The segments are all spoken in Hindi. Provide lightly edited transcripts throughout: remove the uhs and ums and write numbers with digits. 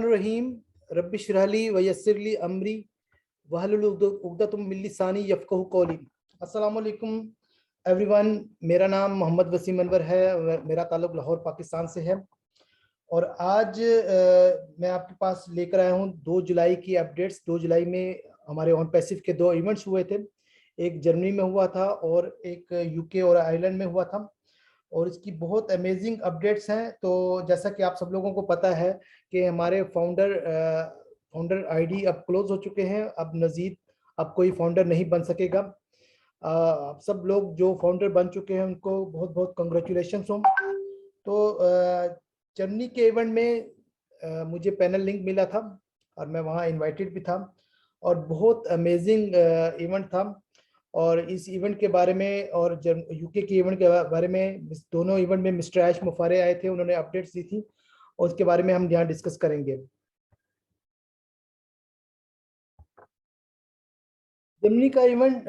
रहीम रब्बि इश्रह ली व यस्सिर ली अमरी वहलुल उक़दतम मिन लिसानी यफ़क़हू क़ौली। अस्सलामु अलैकुम एवरीवन, मेरा नाम मोहम्मद वसीम अनवर है। मेरा ताल्लुक़ लाहौर पाकिस्तान से है और आज मैं आपके पास लेकर आया हूँ 2 जुलाई की अपडेट्स। 2 जुलाई में हमारे ऑन पैसिव के 2 इवेंट्स हुए थे। एक जर्मनी में हुआ था और एक यूके और आयरलैंड में हुआ था और इसकी बहुत अमेजिंग अपडेट्स हैं। तो जैसा कि आप सब लोगों को पता है कि हमारे फाउंडर आईडी अब क्लोज हो चुके हैं। अब मज़ीद अब कोई फाउंडर नहीं बन सकेगा। आप सब लोग जो फाउंडर बन चुके हैं उनको बहुत बहुत कंग्रेचुलेशंस हो। तो जर्मनी के इवेंट में मुझे पैनल लिंक मिला था और मैं वहाँ इनवाइटेड भी था और बहुत अमेजिंग इवेंट था। और इस इवेंट के बारे में और यूके के इवेंट के बारे में, दोनों इवेंट में मिस्टर ऐश मुफारे आए थे, उन्होंने अपडेट्स दी थी और उसके बारे में हम यहाँ डिस्कस करेंगे। जर्मनी का इवेंट,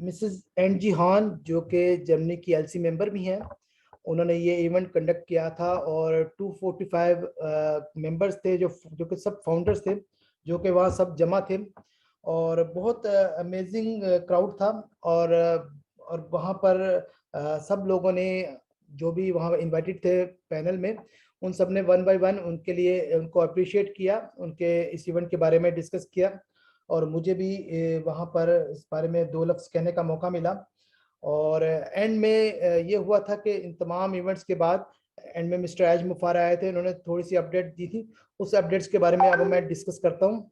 मिसेस एनजी हान जो कि जर्मनी की एलसी मेंबर भी हैं, उन्होंने ये इवेंट कंडक्ट किया था और 245 मेंबर्स थे जो कि सब फाउंडर्स थे, जो कि वहाँ सब जमा थे और बहुत अमेजिंग क्राउड था। और वहाँ पर सब लोगों ने जो भी वहाँ इनवाइटेड थे पैनल में, उन सब ने वन बाय वन उनके लिए उनको अप्रिशिएट किया, उनके इस इवेंट के बारे में डिस्कस किया और मुझे भी वहाँ पर इस बारे में 2 लफ्ज़ कहने का मौका मिला। और एंड में ये हुआ था कि इन तमाम इवेंट्स के बाद एंड में मिस्टर ऐश मुफारा आए थे, उन्होंने थोड़ी सी अपडेट दी थी। उस अपडेट्स के बारे में अब मैं डिस्कस करता हूँ।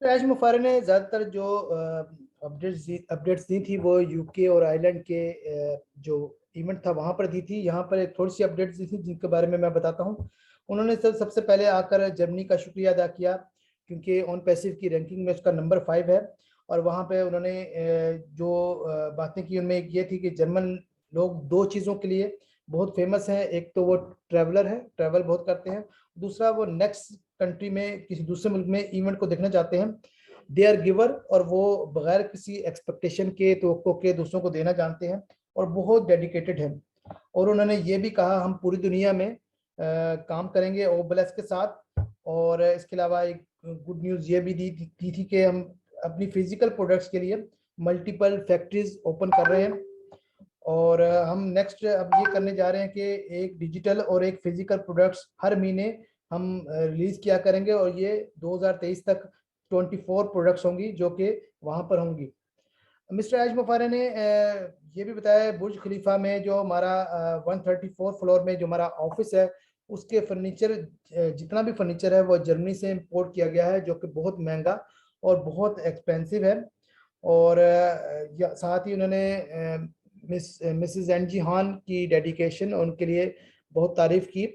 ऐश मुफारा ने ज़्यादातर जो अपडेट्स दी थी वो यूके और आयरलैंड के जो इवेंट था वहाँ पर दी थी। यहाँ पर एक थोड़ी सी अपडेट्स दी थी जिनके बारे में मैं बताता हूँ। उन्होंने सबसे पहले आकर जर्मनी का शुक्रिया अदा किया क्योंकि ऑन पैसिव की रैंकिंग में उसका नंबर 5 है और वहाँ पे उन्होंने जो बातें की उनमें एक ये थी कि जर्मन लोग 2 चीज़ों के लिए बहुत फेमस हैं। एक तो वो ट्रैवलर है, ट्रैवल बहुत करते हैं। दूसरा, वो नेक्स्ट कंट्री में किसी दूसरे मुल्क में इवेंट को देखना चाहते हैं। दे आर गिवर, और वो बगैर किसी एक्सपेक्टेशन के तो के दूसरों को देना जानते हैं और बहुत डेडिकेटेड हैं। और उन्होंने ये भी कहा हम पूरी दुनिया में काम करेंगे ओबलेस के साथ। और इसके अलावा एक गुड न्यूज़ ये भी दी थी कि हम अपनी फिजिकल प्रोडक्ट्स के लिए मल्टीपल फैक्ट्रीज ओपन कर रहे हैं और हम नेक्स्ट अब ये करने जा रहे हैं कि एक डिजिटल और एक फिजिकल प्रोडक्ट्स हर महीने हम रिलीज किया करेंगे और ये 2023 तक 24 प्रोडक्ट्स होंगी जो कि वहाँ पर होंगी। मिस्टर ऐश मुफारा ने ये भी बताया बुर्ज खलीफा में जो हमारा 134 फ्लोर में जो हमारा ऑफिस है उसके फर्नीचर, जितना भी फर्नीचर है वो जर्मनी से इंपोर्ट किया गया है जो कि बहुत महंगा और बहुत एक्सपेंसिव है। और साथ ही उन्होंने मिसेस एनजी हान की डेडिकेशन उनके लिए बहुत तारीफ की।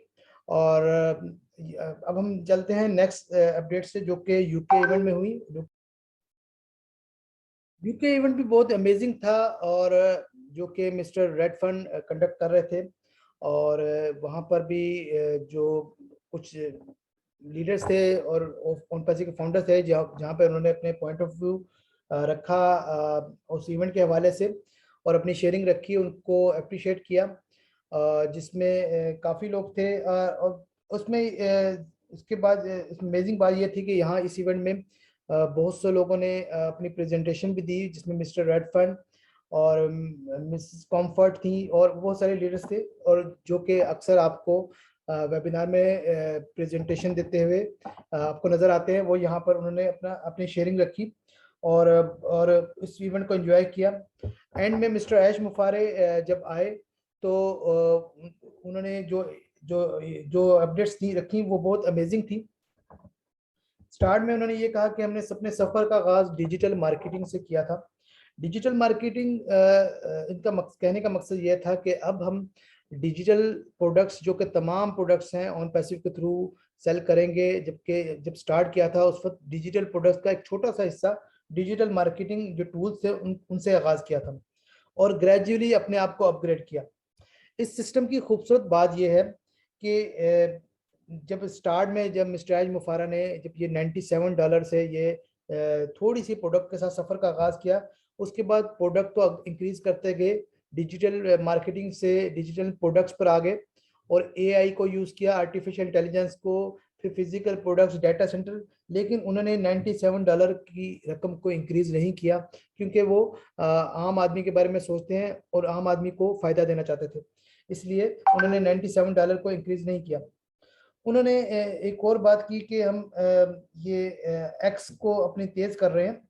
और अब हम चलते हैं नेक्स्ट अपडेट से जो कि यूके इवेंट में हुई। यूके इवेंट भी बहुत अमेजिंग था और जो कि मिस्टर रेडफर्न कंडक्ट कर रहे थे और वहाँ पर भी जो कुछ लीडर्स थे और ऑन पैसिव के फाउंडर्स थे जहाँ पे उन्होंने अपने पॉइंट ऑफ व्यू रखा उस इवेंट के हवाले से और अपनी शेयरिंग रखी, उनको अप्रिशिएट किया, जिसमें काफ़ी लोग थे। और उसमें इसके बाद अमेजिंग बात ये थी कि यहाँ इस इवेंट में बहुत से लोगों ने अपनी प्रेजेंटेशन भी दी जिसमें मिस्टर रेडफर्न और मिसेस कॉम्फर्ट थी और बहुत सारे लीडर्स थे और जो कि अक्सर आपको वेबिनार में प्रेजेंटेशन देते हुए आपको नज़र आते हैं। वो यहाँ पर उन्होंने अपनी शेयरिंग रखी और इस इवेंट को एंजॉय किया। एंड में मिस्टर ऐश मुफारे जब आए तो उन्होंने जो जो जो अपडेट्स थी रखी वो बहुत अमेजिंग थी। स्टार्ट में उन्होंने ये कहा कि हमने अपने सफ़र का आगाज डिजिटल मार्केटिंग से किया था। डिजिटल मार्केटिंग, इनका कहने का मकसद ये था कि अब हम डिजिटल प्रोडक्ट्स जो कि तमाम प्रोडक्ट्स हैं ऑन पैसिव के थ्रू सेल करेंगे, जबकि जब स्टार्ट किया था उस वक्त डिजिटल प्रोडक्ट्स का एक छोटा सा हिस्सा डिजिटल मार्केटिंग जो टूल्स थे उनसे आगाज़ किया था और ग्रेजुअली अपने आप को अपग्रेड किया। इस सिस्टम की खूबसूरत बात यह है कि जब स्टार्ट में जब मिस्टर ऐश मुफारा ने जब ये $97 से ये थोड़ी सी प्रोडक्ट के साथ सफ़र का आगाज़ किया, उसके बाद प्रोडक्ट तो इंक्रीज करते गए डिजिटल मार्केटिंग से डिजिटल प्रोडक्ट्स पर आ गए और एआई को यूज़ किया, आर्टिफिशियल इंटेलिजेंस को, फिर फिजिकल प्रोडक्ट्स, डाटा सेंटर। लेकिन उन्होंने $97 की रकम को इंक्रीज नहीं किया, क्योंकि वो आम आदमी के बारे में सोचते हैं और आम आदमी को फायदा देना चाहते थे, इसलिए उन्होंने $97 को इंक्रीज नहीं किया। उन्होंने एक और बात की कि हम ये एक्स को अपनी तेज कर रहे हैं,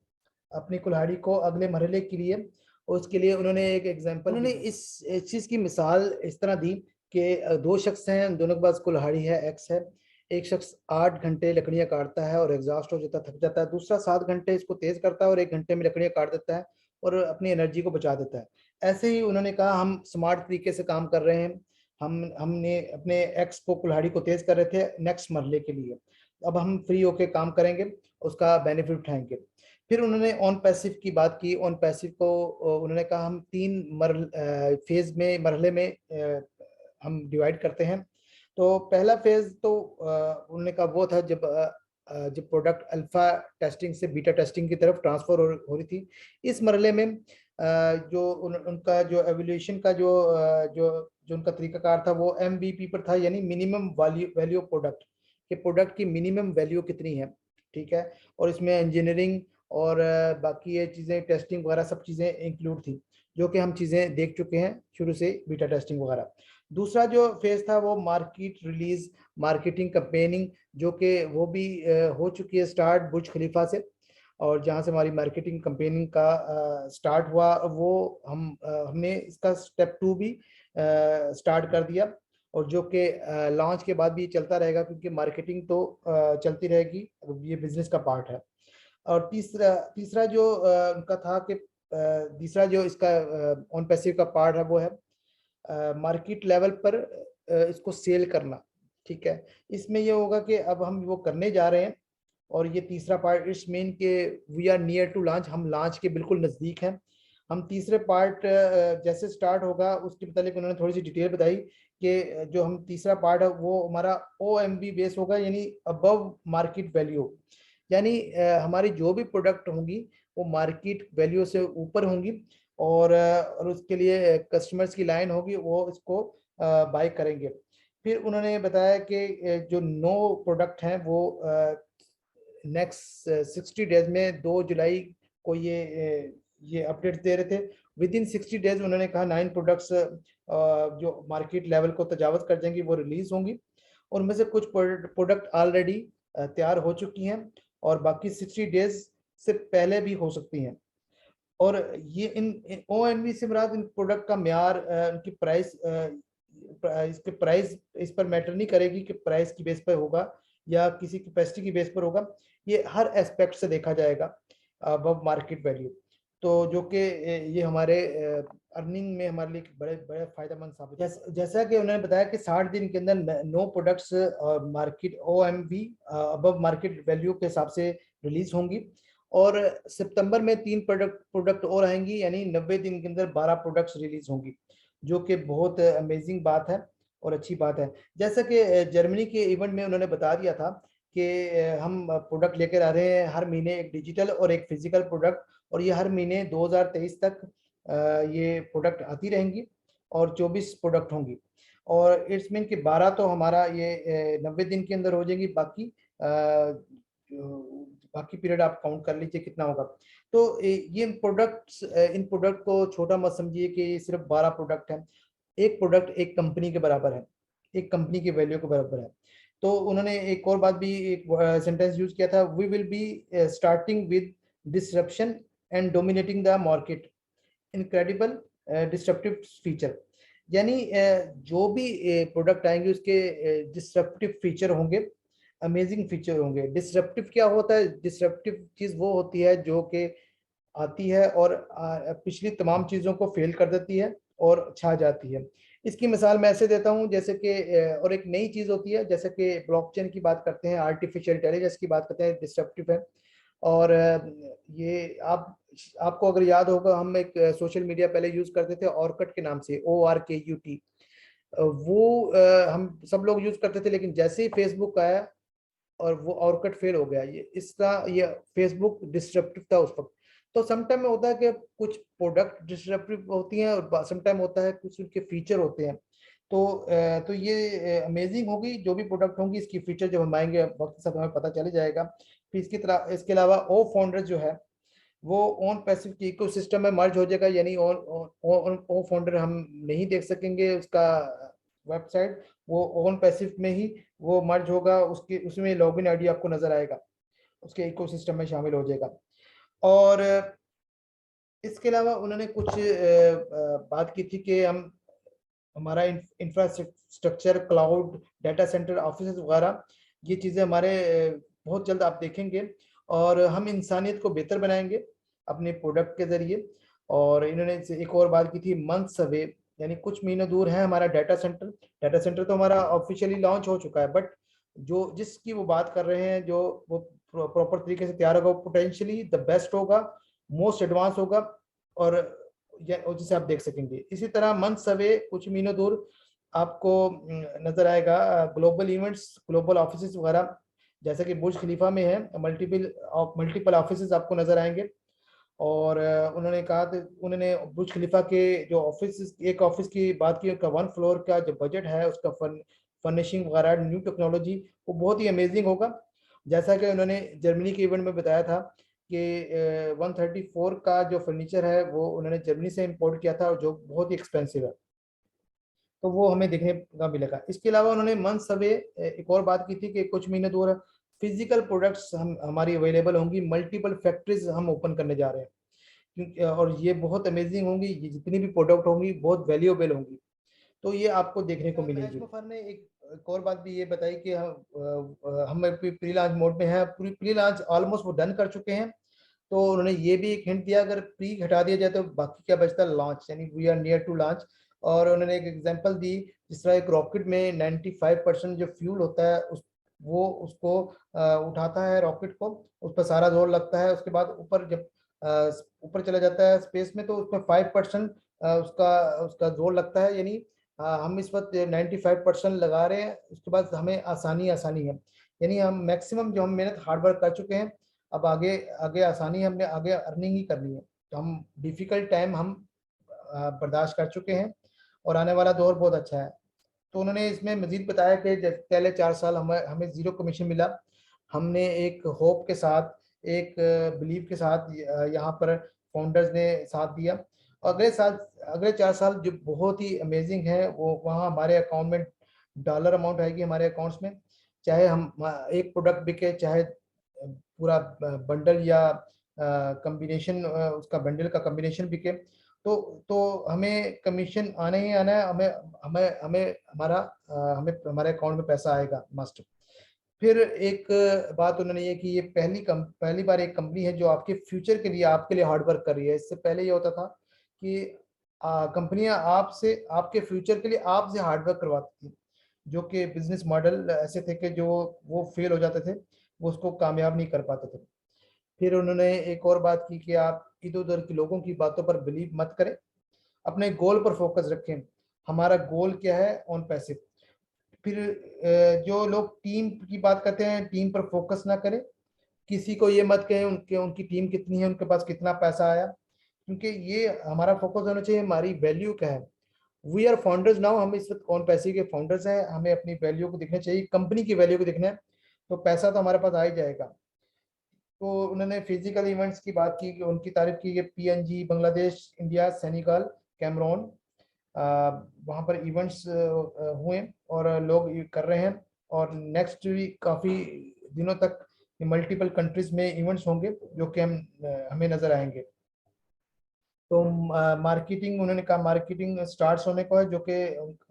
अपनी कुल्हाड़ी को अगले मरहले के लिए। और उसके लिए उन्होंने एक एग्जांपल, उन्होंने इस चीज़ की मिसाल इस तरह दी कि दो शख्स हैं, दोनों के पास कुल्हाड़ी है, एक्स है। एक शख्स 8 घंटे लकड़ियां काटता है और एग्जॉस्ट हो जाता है, थक जाता है। दूसरा 7 घंटे इसको तेज करता है और 1 घंटे में लकड़ियां काट देता है और अपनी एनर्जी को बचा देता है। ऐसे ही उन्होंने कहा हम स्मार्ट तरीके से काम कर रहे हैं। हमने अपने एक्स को, कुल्हाड़ी को तेज कर रहे थे नेक्स्ट मरले के लिए, अब हम फ्री होके काम करेंगे, उसका बेनिफिट उठाएंगे। फिर उन्होंने ऑन पैसिव की बात की। ऑन पैसिव को उन्होंने कहा हम 3 फेज में, मरहले में हम डिवाइड करते हैं। तो पहला फेज तो उन्होंने कहा वो था जब प्रोडक्ट अल्फा टेस्टिंग से बीटा टेस्टिंग की तरफ ट्रांसफर हो रही थी। इस मरहले में जो उनका जो एवोल्यूशन का जो उनका तरीकाकार था वो MVP पर था, यानी मिनिमम वैल्यू ऑफ प्रोडक्ट, कि प्रोडक्ट की मिनिमम वैल्यू कितनी है, ठीक है। और इसमें इंजीनियरिंग और बाकी ये चीज़ें, टेस्टिंग वगैरह सब चीज़ें इंक्लूड थी, जो कि हम चीज़ें देख चुके हैं शुरू से, बीटा टेस्टिंग वगैरह। दूसरा जो फेज था वो मार्केट रिलीज, मार्केटिंग कैंपेनिंग, जो कि वो भी हो चुकी है स्टार्ट बुर्ज खलीफा से। और जहाँ से हमारी मार्केटिंग कैंपेनिंग का स्टार्ट हुआ, वो हमने इसका स्टेप 2 भी स्टार्ट कर दिया, और जो कि लॉन्च के बाद भी चलता रहेगा, क्योंकि मार्केटिंग तो चलती रहेगी, ये बिजनेस का पार्ट है। और तीसरा तीसरा जो उनका था कि तीसरा जो इसका ऑन पैसिव का पार्ट है वो है मार्केट लेवल पर इसको सेल करना, ठीक है। इसमें ये होगा कि अब हम वो करने जा रहे हैं, और ये तीसरा पार्ट इट्स मीन के we are near to launch, हम लॉन्च के बिल्कुल नज़दीक हैं। हम तीसरे पार्ट जैसे स्टार्ट होगा उसके मुतालिक उन्होंने थोड़ी सी डिटेल बताई कि जो हम तीसरा पार्ट है वो हमारा OMV बेस होगा, यानी अबव मार्केट वैल्यू। यानी हमारी जो भी प्रोडक्ट होंगी वो मार्केट वैल्यू से ऊपर होंगी, और उसके लिए कस्टमर्स की लाइन होगी, वो इसको बाय करेंगे। फिर उन्होंने बताया कि जो 9 प्रोडक्ट हैं वो नेक्स्ट 60 डेज में 2 जुलाई को ये अपडेट दे रहे थे। विद इन 60 डेज उन्होंने कहा 9 प्रोडक्ट्स जो मार्केट लेवल को तजावत कर जाएंगी वो रिलीज होंगी। उनमें से कुछ प्रोडक्ट ऑलरेडी तैयार हो चुकी हैं, और बाकी 60 डेज से पहले भी हो सकती हैं। और ये इन ONV से मुराद इन प्रोडक्ट का म्यार, उनकी प्राइस, इसके प्राइस इस पर मैटर नहीं करेगी कि प्राइस की बेस पर होगा या किसी कैपेसिटी की बेस पर होगा, ये हर एस्पेक्ट से देखा जाएगा अब मार्केट वैल्यू। तो जो कि ये हमारे अर्निंग में हमारे लिए बड़े बड़े फायदेमंद साबित, जैसा कि उन्होंने बताया कि 60 दिन के अंदर 9 products market OMV above market value के हिसाब से रिलीज होंगी, और सितंबर में 3 प्रोडक्ट और आएंगी, यानी 90 दिन के अंदर 12 प्रोडक्ट्स रिलीज होंगी, जो कि बहुत अमेजिंग बात है और अच्छी बात है। जैसा कि जर्मनी के इवेंट में उन्होंने बता दिया था कि हम प्रोडक्ट लेकर आ रहे हैं हर महीने, एक डिजिटल और एक फिजिकल प्रोडक्ट, और ये हर महीने 2023 तक ये प्रोडक्ट आती रहेंगी, और 24 प्रोडक्ट होंगी। और इट्स मीन कि 12 तो हमारा ये 90 दिन के अंदर हो जाएंगी, बाकी पीरियड आप काउंट कर लीजिए कितना होगा। तो ये इन प्रोडक्ट को छोटा मत समझिए कि ये सिर्फ 12 प्रोडक्ट हैं। एक प्रोडक्ट एक कंपनी के बराबर है, एक कंपनी की वैल्यू के बराबर है। तो उन्होंने एक और बात भी, एक सेंटेंस यूज किया था, we will be starting with disruption and dominating the market, incredible disruptive feature. यानी जो भी प्रोडक्ट आएंगे उसके डिस्ट्रप्टिव फीचर होंगे, अमेजिंग फीचर होंगे। डिसरप्टिव क्या होता है? डिसरप्टिव चीज वो होती है जो कि आती है और पिछली तमाम चीजों को फेल कर देती है और छा जाती है। इसकी मिसाल मैं ऐसे देता हूं, जैसे कि और एक नई चीज होती है, जैसे कि ब्लॉकचेन की बात करते हैं, आर्टिफिशियल इंटेलिजेंस की बात करते हैं, डिसरप्टिव है। और ये आपको अगर याद होगा, हम एक सोशल मीडिया पहले यूज करते थे ऑर्कट के नाम से, ORKUT। वो हम सब लोग यूज करते थे, लेकिन जैसे ही फेसबुक आया और वो ऑर्कट फेल हो गया, ये इसका ये फेसबुक डिस्ट्रप्टिव था उस वक्त। तो समटाइम में होता है कि कुछ प्रोडक्ट डिस्ट्रप्टिव होती हैं और समटाइम होता है कुछ उनके फीचर होते हैं। तो ये अमेजिंग होगी जो भी प्रोडक्ट होंगी, इसकी फीचर जब हम आएंगे वक्त के साथ हमें पता चल जाएगा। फिर इसके अलावा ओ फाउंडर जो है वो ऑन पैसिव के इकोसिस्टम में मर्ज हो जाएगा, यानी ओ फाउंडर हम नहीं देख सकेंगे उसका वेबसाइट, वो ऑन पैसिव में ही वो मर्ज होगा, उसके उसमें लॉगिन आईडी आपको नजर आएगा, उसके इकोसिस्टम में शामिल हो जाएगा। और इसके अलावा उन्होंने कुछ बात की थी कि हम हमारा infrastructure, cloud, data centre, office वगैरह, ये चीज़ें हमारे बहुत जल्द आप देखेंगे, और हम इंसानियत को बेहतर बनाएंगे अपने प्रोडक्ट के जरिए। और इन्होंने एक और बात की थी, मंथ्स अवे, यानी कुछ महीने दूर है हमारा डाटा सेंटर। डाटा सेंटर तो हमारा ऑफिशियली लॉन्च हो चुका है, बट जो जिसकी वो बात कर रहे हैं, जो वो प्रॉपर तरीके से तैयार होगा, पोटेंशियली द बेस्ट होगा, मोस्ट एडवांस होगा, और जिसे आप देख सकेंगे। इसी तरह मंथ अवे, कुछ महीनों दूर आपको नजर आएगा ग्लोबल इवेंट्स, ग्लोबल ऑफिस वगैरह, जैसे कि बुर्ज खलीफा में है, मल्टीपल ऑफिस आपको नजर आएंगे। और उन्होंने कहा था, उन्होंने बुर्ज खलीफा के जो ऑफिस, एक ऑफिस की बात की, उनका 1 फ्लोर का जो बजट है, उसका फर्निशिंग वगैरह, न्यू टेक्नोलॉजी, वो बहुत ही अमेजिंग होगा। जैसा कि उन्होंने जर्मनी के इवेंट में बताया था कि 134 का जो फर्नीचर है वो उन्होंने जर्मनी से इंपोर्ट किया था, और जो बहुत ही एक्सपेंसिव है, तो वो हमें देखने का मिलेगा। इसके अलावा उन्होंने मंथ अवे एक और बात की थी कि कुछ महीने दूर फिजिकल प्रोडक्ट्स हमारी अवेलेबल होंगी, मल्टीपल फैक्ट्रीज हम ओपन करने जा रहे हैं, क्योंकि और ये बहुत अमेजिंग होंगी, ये जितनी भी प्रोडक्ट होंगी बहुत वैल्यूएबल होंगी, तो ये आपको देखने को मिलेगी। एचमोफर ने एक और बात भी ये बताई कि हम प्री लॉन्च मोड में हैं, प्री लॉन्च ऑलमोस्ट वो डन कर चुके हैं। तो उन्होंने ये भी एक हिंट दिया, अगर प्री हटा दिया जाए तो बाकी क्या बचता है, लॉन्च, यानी we are near to launch. और उन्होंने एक एग्जांपल दी, जिस तरह एक रॉकेट में 95% जो फ्यूल होता है वो उसको उठाता है रॉकेट को, उस पर सारा जोर लगता है, उसके बाद ऊपर जब ऊपर चला जाता है स्पेस में, तो उसमें 5% उसका उसका जोर लगता है, यानी हम इस वक्त 95% लगा रहे हैं, उसके बाद हमें आसानी आसानी है, यानी हम मैक्सिमम जो हम मेहनत हार्डवर्क कर चुके हैं, अब आगे आगे आसानी, हमने आगे अर्निंग ही करनी है, तो हम डिफिकल्ट टाइम हम बर्दाश्त कर चुके हैं, और आने वाला दौर बहुत अच्छा है। तो उन्होंने इसमें मजीद बताया कि पहले 4 साल हमें हमें जीरो कमीशन मिला, हमने एक होप के साथ, एक बिलीव के साथ यहाँ पर फाउंडर्स ने साथ दिया। अगले 4 साल जो बहुत ही अमेजिंग है, वो वहाँ हमारे अकाउंट में डॉलर अमाउंट आएगी हमारे अकाउंट्स में, चाहे हम एक प्रोडक्ट बिके, चाहे पूरा बंडल या कम्बिनेशन, उसका बंडल का कम्बिनेशन बिके, तो हमें कमीशन आना ही आना है, हमें हमें हमें हमारा हमें हमारे अकाउंट में पैसा आएगा मस्ट। फिर एक बात उन्होंने ये कि ये पहली बार एक कंपनी है जो आपके फ्यूचर के लिए, आपके लिए हार्ड वर्क कर रही है। इससे पहले ये होता था कि कंपनियां आपसे, आपके फ्यूचर के लिए आपसे हार्ड वर्क करवाती थी, जो कि बिजनेस मॉडल ऐसे थे कि जो वो फेल हो जाते थे, वो उसको कामयाब नहीं कर पाते थे। फिर उन्होंने एक और बात की कि आप इधर उधर के लोगों की बातों पर बिलीव मत करें, अपने गोल पर फोकस रखें। हमारा गोल क्या है, ऑन पैसे। फिर जो लोग टीम की बात करते हैं, टीम पर फोकस ना करें, किसी को ये मत कहें उनके उनकी टीम कितनी है, उनके पास कितना पैसा आया, क्योंकि ये हमारा फोकस होना चाहिए, हमारी वैल्यू क्या है। वी आर फाउंडर्स नाउ, हम इस वक्त कौन पैसे के फाउंडर्स हैं, हमें अपनी वैल्यू को देखना चाहिए, कंपनी की वैल्यू को देखना है, तो पैसा तो हमारे पास आ ही जाएगा। तो उन्होंने फिजिकल इवेंट्स की बात की, उनकी तारीफ की कि PNG, Bangladesh, India, Senegal, Cameroon, वहाँ पर इवेंट्स हुए और लोग ये कर रहे हैं, और नेक्स्ट भी काफ़ी दिनों तक मल्टीपल कंट्रीज में इवेंट्स होंगे जो कि हमें नज़र आएंगे। तो मार्केटिंग, उन्होंने कहा मार्केटिंग स्टार्ट होने को है, जो कि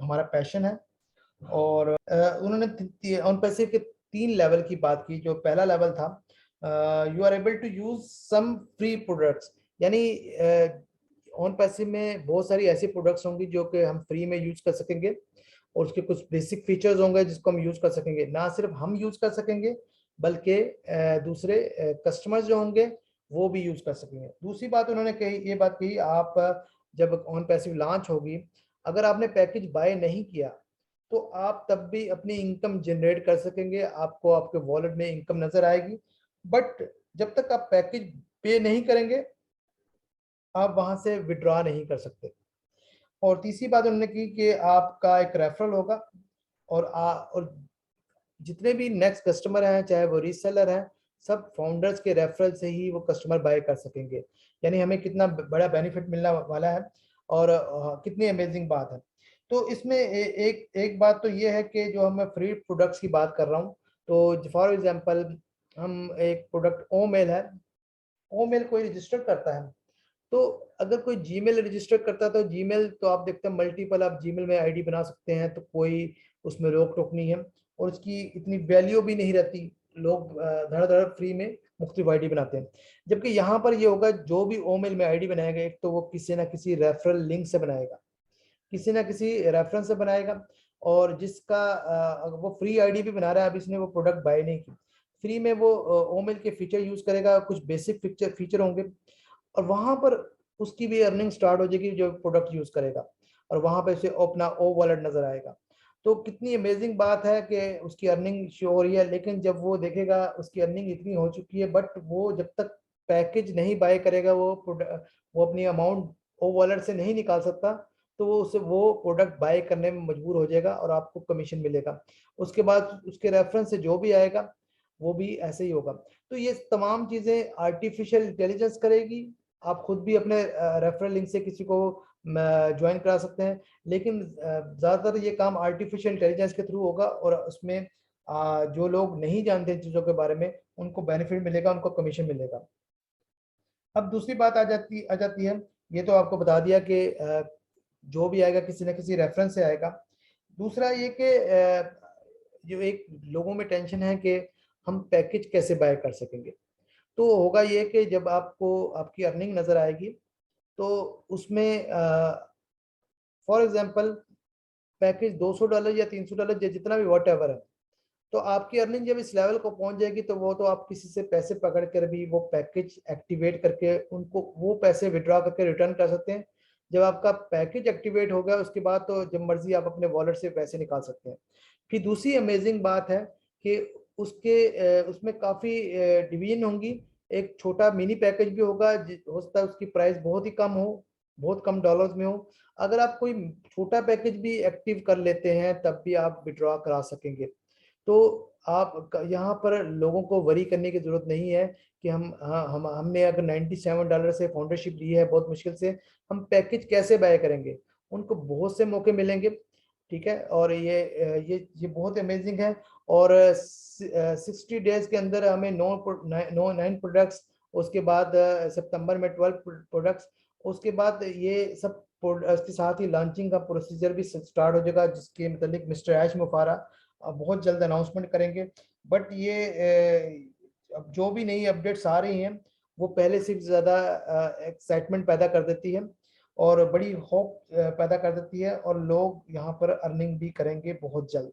हमारा पैशन है। और उन्होंने ऑन पैसे के 3 लेवल की बात की। जो पहला लेवल था, you are able to use some free products, यानी ऑन पैसे में बहुत सारी ऐसी प्रोडक्ट्स होंगी जो कि हम फ्री में यूज कर सकेंगे, और उसके कुछ बेसिक फीचर्स होंगे जिसको हम यूज कर सकेंगे, ना सिर्फ हम यूज कर सकेंगे बल्कि दूसरे कस्टमर्स जो होंगे वो भी यूज कर सकेंगे। दूसरी बात उन्होंने कही, ये बात कही, आप जब ऑन पैसिव लॉन्च होगी, अगर आपने पैकेज बाय नहीं किया तो आप तब भी अपनी इनकम जनरेट कर सकेंगे, आपको आपके वॉलेट में इनकम नजर आएगी। बट जब तक आप पैकेज पे नहीं करेंगे आप वहां से विड्रॉ नहीं कर सकते। और तीसरी बात उन्होंने की कि आपका एक रेफरल होगा, और जितने भी नेक्स्ट कस्टमर हैं, चाहे वो रीसेलर हैं, सब फाउंडर्स के रेफरल से ही वो कस्टमर बाय कर सकेंगे। यानी हमें कितना बड़ा बेनिफिट मिलने वाला है, और कितनी अमेजिंग बात है। तो इसमें एक एक बात तो ये है कि जो हम फ्री प्रोडक्ट्स की बात कर रहा हूँ, तो फॉर एग्जांपल हम एक प्रोडक्ट ओमेल है, ओमेल कोई रजिस्टर करता है, तो अगर कोई जीमेल रजिस्टर करता है तो जीमेल तो आप देखते हैं मल्टीपल आप जीमेल में आईडी बना सकते हैं, तो कोई उसमें रोक टोक नहीं है, और उसकी इतनी वैल्यू भी नहीं रहती। लोग धड़ धड़ फ्री में मुख्तलिफ आईडी बनाते हैं। जबकि यहाँ पर ये होगा, जो भी ओमेल में आईडी बनाएगा, एक तो वो किसी ना किसी रेफरल लिंक से बनाएगा, किसी ना किसी रेफरेंस से बनाएगा, और जिसका वो फ्री आईडी भी बना रहा है, अभी इसने वो प्रोडक्ट बाय नहीं की, फ्री में वो ओमेल के फीचर यूज करेगा, कुछ बेसिक फीचर फीचर होंगे, और वहां पर उसकी भी अर्निंग स्टार्ट हो जाएगी जो प्रोडक्ट यूज करेगा, और वहां पर उसे अपना ओ वॉलेट नजर आएगा। तो कितनी अमेजिंग बात है कि उसकी अर्निंग शो हो रही है। लेकिन जब वो देखेगा उसकी अर्निंग इतनी हो चुकी है, बट वो जब तक पैकेज नहीं बाय करेगा, वो अपनी अमाउंट ओ वॉलेट से नहीं निकाल सकता, तो वो उसे वो प्रोडक्ट बाय करने में मजबूर हो जाएगा और आपको कमीशन मिलेगा। उसके बाद उसके रेफरेंस से जो भी आएगा वो भी ऐसे ही होगा। तो ये तमाम चीजें आर्टिफिशियल इंटेलिजेंस करेगी। आप खुद भी अपने रेफरल लिंक से किसी को ज्वाइन करा सकते हैं, लेकिन ज्यादातर ये काम आर्टिफिशियल इंटेलिजेंस के थ्रू होगा, और उसमें जो लोग नहीं जानते चीजों के बारे में उनको बेनिफिट मिलेगा, उनको कमीशन मिलेगा। अब दूसरी बात आ जाती है, ये तो आपको बता दिया कि जो भी आएगा किसी न किसी रेफरेंस से आएगा। दूसरा ये कि जो एक लोगों में टेंशन है कि हम पैकेज कैसे बाय कर सकेंगे। तो होगा ये कि जब आपको आपकी अर्निंग नजर आएगी, तो उसमें फॉर एग्जांपल पैकेज $200 या $300 या जितना भी वॉट एवर है, तो आपकी अर्निंग जब इस लेवल को पहुंच जाएगी, तो वो तो आप किसी से पैसे पकड़ कर भी वो पैकेज एक्टिवेट करके उनको वो पैसे विड्रॉ करके रिटर्न कर सकते हैं। जब आपका पैकेज एक्टिवेट हो गया उसके बाद तो जब मर्जी आप अपने वॉलेट से पैसे निकाल सकते हैं। फिर दूसरी अमेजिंग बात है कि उसमें काफ़ी डिवीजन होंगी। एक छोटा मिनी पैकेज भी होगा, हो सकता है उसकी प्राइस बहुत ही कम हो, बहुत कम डॉलर्स में हो। अगर आप कोई छोटा पैकेज भी एक्टिव कर लेते हैं तब भी आप विड्रॉ करा सकेंगे। तो आप यहाँ पर लोगों को वरी करने की जरूरत नहीं है कि हमने अगर $97 से फाउंडरशिप ली है बहुत मुश्किल से, हम पैकेज कैसे बाय करेंगे। उनको बहुत से मौके मिलेंगे, ठीक है। और ये बहुत अमेजिंग है। और 60 डेज के अंदर हमें 9 प्रोडक्ट्स, उसके बाद सितंबर में 12 प्रोडक्ट्स, उसके बाद ये सब इसके साथ ही लॉन्चिंग का प्रोसीजर भी स्टार्ट हो जाएगा, जिसके मतलब मिस्टर ऐश मुफारा बहुत जल्द अनाउंसमेंट करेंगे। बट ये अब जो भी नई अपडेट्स आ रही हैं वो पहले से भी ज़्यादा एक्साइटमेंट पैदा कर देती है, और बड़ी होप पैदा कर देती है, और लोग यहाँ पर अर्निंग भी करेंगे बहुत जल्द।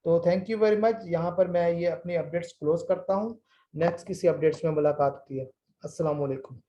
तो थैंक यू वेरी मच। यहाँ पर मैं ये अपनी अपडेट्स क्लोज करता हूँ। नेक्स्ट किसी अपडेट्स में मुलाकात होती है। अस्सलाम वालेकुम।